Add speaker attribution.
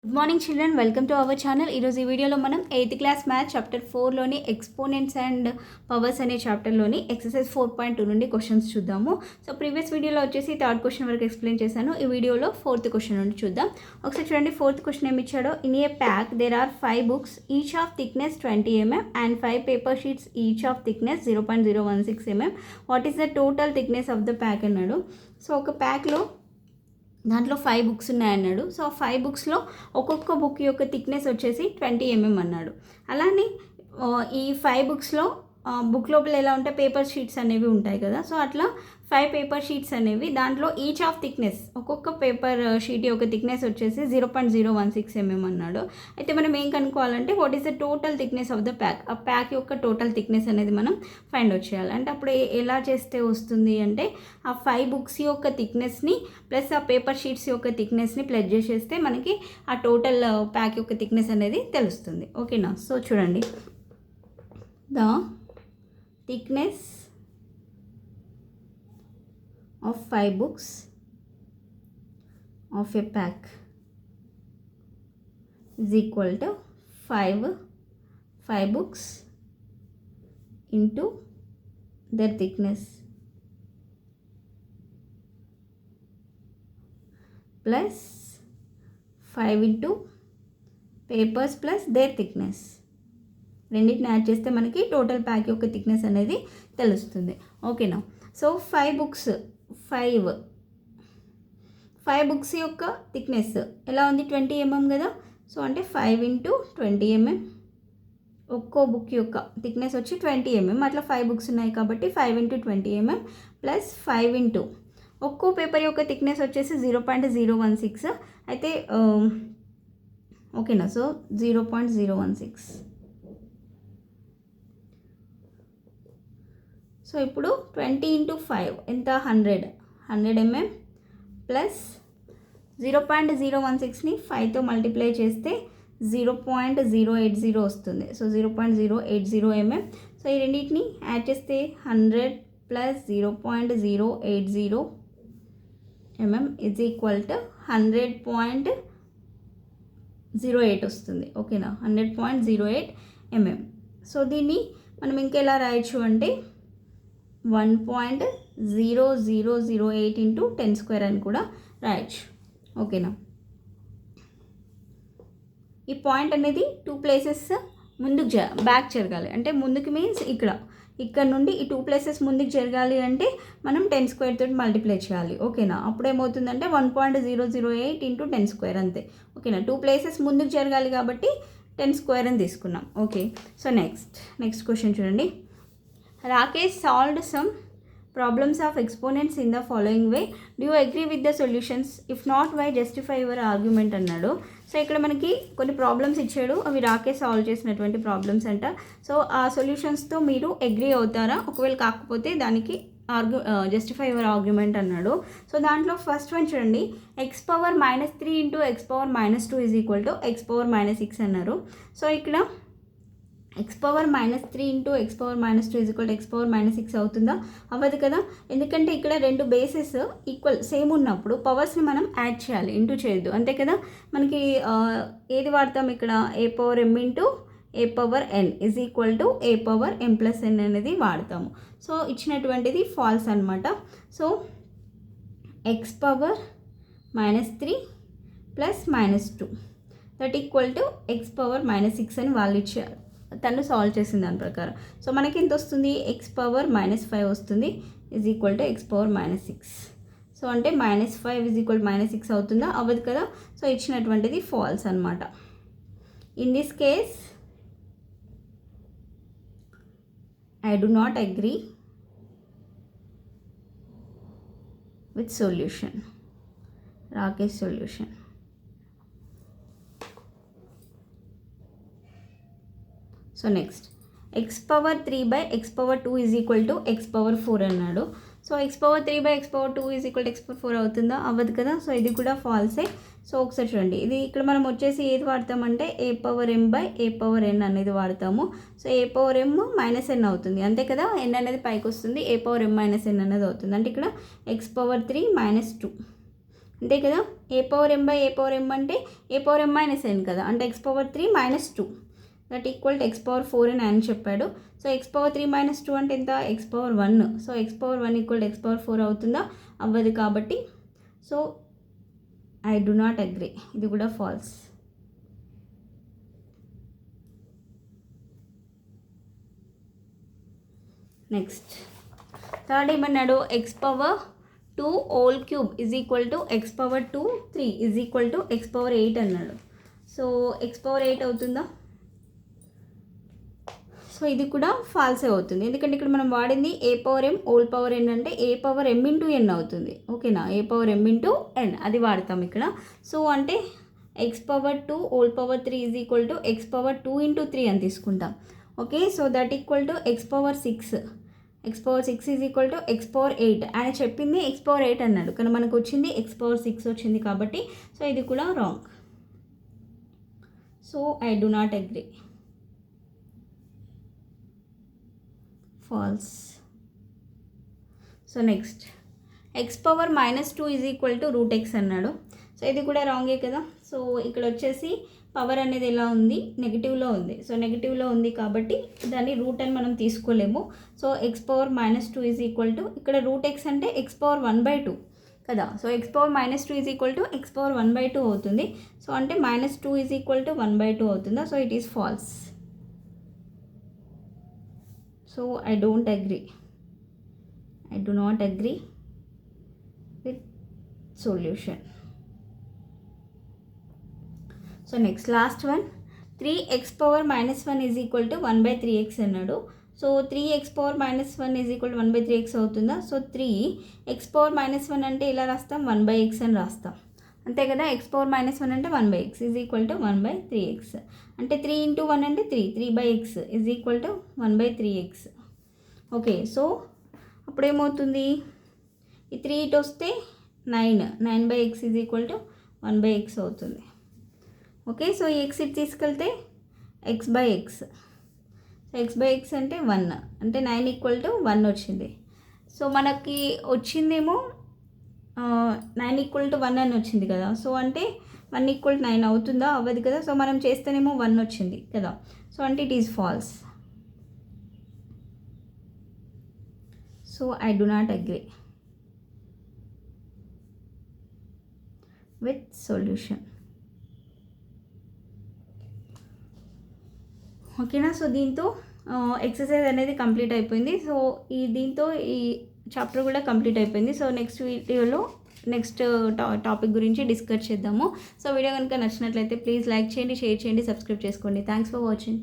Speaker 1: Good morning children, welcome to our channel. ఈరోజు ఈ వీడియోలో మనం 8th క్లాస్ మ్యాథ్స్ చాప్టర్ 4లోని ఎక్స్పోనెంట్స్ అండ్ పవర్స్ అనే చాప్టర్లోని ఎక్సర్సైజ్ 4.2 నుండి క్వశ్చన్స్ చూద్దాము. సో ప్రీవియస్ వీడియోలో వచ్చేసి థర్డ్ క్వశ్చన్ వరకు ఎక్స్ప్లెయిన్ చేశాను. ఈ వీడియోలో ఫోర్త్ క్వశ్చన్ నుండి చూద్దాం. ఒకసారి చూడండి, ఫోర్త్ క్వశ్చన్ ఏమి ఇచ్చాడో. In a pack there are 5 books, each of thickness 20 mm and 5 paper sheets each of thickness 0.016 mm. What is the total thickness of the pack అన్నాడు. సో ఒక ప్యాక్లో దాంట్లో 5 బుక్స్ ఉన్నాయన్నాడు. సో 5 బుక్స్లో ఒక్కొక్క బుక్ యొక్క thickness వచ్చేసి 20 mm అన్నాడు. అలానే ఈ 5 బుక్స్లో బుక్ లోపల ఎలా ఉంటాయి, పేపర్ షీట్స్ అనేవి ఉంటాయి కదా. సో అట్లా 5 పేపర్ షీట్స్ అనేవి దాంట్లో ఈచ్ ఆఫ్ థిక్నెస్, ఒక్కొక్క పేపర్ షీట్ యొక్క థిక్నెస్ వచ్చేసి 0.016 mm అన్నాడు. అయితే మనం ఏం కనుక్కోవాలంటే what is the total thickness of the pack. ఆ ప్యాక్ యొక్క టోటల్ థిక్నెస్ అనేది మనం ఫైండ్ అవుట్ చేయాలి. అంటే అప్పుడు ఎలా చేస్తే వస్తుంది అంటే ఆ 5 బుక్స్ యొక్క థిక్నెస్ని ప్లస్ ఆ పేపర్ షీట్స్ యొక్క థిక్నెస్ని ప్లస్ చేసేస్తే మనకి ఆ టోటల్ ప్యాక్ యొక్క థిక్నెస్ అనేది తెలుస్తుంది. ఓకేనా. సో చూడండి, the thickness of 5 books of a pack is equal to 5 books into their thickness plus 5 into papers plus their thickness. రెండింటిని యాడ్ చేస్తే మనకి టోటల్ ప్యాక్ యొక్క థిక్నెస్ అనేది తెలుస్తుంది. ఓకేనా. సో 5 బుక్స్ యొక్క థిక్నెస్ ఎలా ఉంది, 20 mm కదా. సో అంటే 5 into 20 mm. ఒక్కో బుక్ యొక్క థిక్నెస్ వచ్చి 20 mm. అట్లా 5 బుక్స్ ఉన్నాయి కాబట్టి 5 into 20 mm ప్లస్ 5 into ఒక్కో పేపర్ యొక్క థిక్నెస్ వచ్చేసి 0.016. అయితే ఓకేనా. సో 0.016. సో ఇప్పుడు 20 into 5 ఎంత, 100 mm ప్లస్ 0.016ని 5తో మల్టిప్లై చేస్తే 0.080 వస్తుంది. So 0.080 mm. సో ఈ రెండింటిని యాడ్ చేస్తే 100 plus 0.080 mm is equal to 100.08 వస్తుంది. ఓకేనా, 100.08 mm. సో దీన్ని మనం ఇంకెలా రాయొచ్చు అంటే 1.0008 into 10 square అని కూడా రాయొచ్చు. ఓకేనా. ఈ పాయింట్ అనేది 2 places ముందుకు బ్యాక్ జరగాలి. అంటే ముందుకు మీన్స్ ఇక్కడ నుండి ఈ 2 places ముందుకు జరగాలి అంటే మనం 10 square తోటి మల్టిప్లై చేయాలి. ఓకేనా. అప్పుడు ఏమవుతుందంటే 1.008 into 10 square అంతే. ఓకేనా. 2 places ముందుకు జరగాలి కాబట్టి 10 square అని తీసుకున్నాం. ఓకే. సో నెక్స్ట్ క్వశ్చన్ చూడండి. Rakesh solved some problems of exponents in the following way. Do you agree with the solutions? If not, why? Justify your argument అన్నాడు. సో ఇక్కడ మనకి కొన్ని ప్రాబ్లమ్స్ ఇచ్చాడు, అవి రాకేష్ సాల్వ్ చేసినటువంటి ప్రాబ్లమ్స్ అంట. సో ఆ సొల్యూషన్స్తో మీరు అగ్రీ అవుతారా, ఒకవేళ కాకపోతే దానికి జస్టిఫై యువర్ ఆర్గ్యుమెంట్ అన్నాడు. సో దాంట్లో ఫస్ట్ వన్ చూడండి, x⁻³ into x⁻² is equal to x⁻6 అన్నారు. సో ఇక్కడ x⁻³ into x⁻² is equal to x⁻6 అవుతుందా, అవ్వదు కదా. ఎందుకంటే ఇక్కడ రెండు బేసెస్ ఈక్వల్ సేమ్ ఉన్నప్పుడు పవర్స్ని మనం యాడ్ చేయాలి, ఇంటూ చేయొద్దు, అంతే కదా. మనకి ఏది వాడతాం ఇక్కడ, a⁻m into a⁻n is equal to a⁻m+n అనేది వాడతాము. సో ఇచ్చినటువంటిది ఫాల్స్ అనమాట. So x⁻³ plus -2 that equal to x⁻6 అని వాళ్ళు ఇచ్చారు, తను సాల్వ్ చేసిన దాని ప్రకారం. సో మనకి ఎంత వస్తుంది, x⁻5 వస్తుంది is equal to x⁻6. So అంటే -5 ఈజ్ ఈక్వల్ -6 అవుతుందా, అవ్వదు కదా. సో ఇచ్చినటువంటిది ఫాల్స్ అనమాట. In this case I do not agree with solution, Rakesh solution. So next x⁻3/x⁻2 is equal to x⁻4 అన్నాడు. So x⁻3/x⁻2 is equal to x⁻4 అవుతుందా, అవ్వదు కదా. So ఇది కూడా ఫాల్సే. సో ఒకసారి చూడండి, ఇది ఇక్కడ మనం వచ్చేసి ఏది వాడతామంటే a⁻m/a⁻n అనేది వాడతాము. సో a⁻m -n అవుతుంది, అంతే కదా. n అనేది పైకి వస్తుంది, a⁻m - n అనేది అవుతుంది. అంటే ఇక్కడ x⁻3 - 2 అంతే కదా. A power m by a power m అంటే a power m minus n కదా, అంటే x power 3 minus 2 that equal to x power 4 అని ఆయన చెప్పాడు. సో x పవర్ 3 మైనస్ 2 అంటే ఎంత, x power 1. So x power 1 equal to x power 4 అవుతుందా, అవ్వదు కాబట్టి so I do not agree, ఇది కూడా ఫాల్స్. నెక్స్ట్ థర్డ్ ఏమన్నాడు, X power 2 whole cube is equal to x power 2 3 is equal to x power 8 అన్నాడు. So X power 8 అవుతుందా, so ఇది కూడా ఫాల్సే అవుతుంది, ఎందుకంటే ఇక్కడ మనం వాడింది a power m whole power n అంటే a power m into n అవుతుంది. ఓకేనా, a power m into n అది వాడతాం ఇక్కడ. సో అంటే x power 2 whole power 3 is equal to x power 2 into 3 అని తీసుకుంటాం. Okay, so that equal to x power 6. X power 6 is equal to x power 8. ఆయన చెప్పింది ఎక్స్ పవర్ 8 అన్నాడు, కానీ మనకు వచ్చింది ఎక్స్ పవర్ 6 వచ్చింది కాబట్టి సో ఇది కూడా wrong. So I do not agree, false. So next x power minus 2 is equal to root x అన్నాడు. సో ఇది కూడా రాంగే కదా. సో ఇక్కడ వచ్చేసి పవర్ అనేది ఎలా ఉంది, నెగిటివ్లో ఉంది. సో నెగిటివ్లో ఉంది కాబట్టి దాన్ని రూట్ అని మనం తీసుకోలేము. So X power minus 2 is equal to, ఇక్కడ రూట్ ఎక్స్ అంటే ఎక్స్ పవర్ 1/2 కదా. So X power minus 2 is equal to x power 1/2 అవుతుంది. సో అంటే మైనస్ 2 ఈజ్ ఈక్వల్ టు 1/2 అవుతుందా, so it is false. So I don't agree, I do not agree with solution. So next last one, 3x power minus 1 is equal to 1/3x అన్నాడు. So 3x power minus 1 is equal to 1/3x అవుతుందా. So 3x power minus 1 అంటే ఇలా రాస్తాం, 1/x అని రాస్తాం అంతే కదా. x power minus 1 అంటే 1/x is equal to 1/3x. అంటే 3 ఇంటూ 1 అంటే 3/x is equal to 1/3x. Okay, so అప్పుడు ఏమవుతుంది, ఈ 3 ఇటు వస్తే 9/x is equal to 1/x అవుతుంది. ఓకే, సో ఈ x ఇటు తీసుకెళ్తే x/x. సో x/x అంటే 1, అంటే 9 ఈక్వల్ టు 1 వచ్చింది. సో మనకి వచ్చిందేమో 9 ఈక్వల్ టు 1 అని వచ్చింది కదా. సో అంటే 1 ఈక్వల్ టు 9 అవుతుందా, అవ్వదు కదా. సో మనం చేస్తేనేమో 1 వచ్చింది కదా. సో అంటే it is false. So I do not agree with solution. ఓకేనా. సో దీంతో ఎక్సర్సైజ్ అనేది కంప్లీట్ అయిపోయింది. సో దీంతో ఈ చాప్టర్ కూడా కంప్లీట్ అయిపోయింది. సో నెక్స్ట్ వీడియోలో నెక్స్ట్ టాపిక్ గురించి డిస్కస్ చేద్దాము. సో వీడియో కనుక నచ్చినట్లయితే ప్లీజ్ లైక్ చేయండి, షేర్ చేయండి, సబ్స్క్రైబ్ చేసుకోండి. Thanks for watching.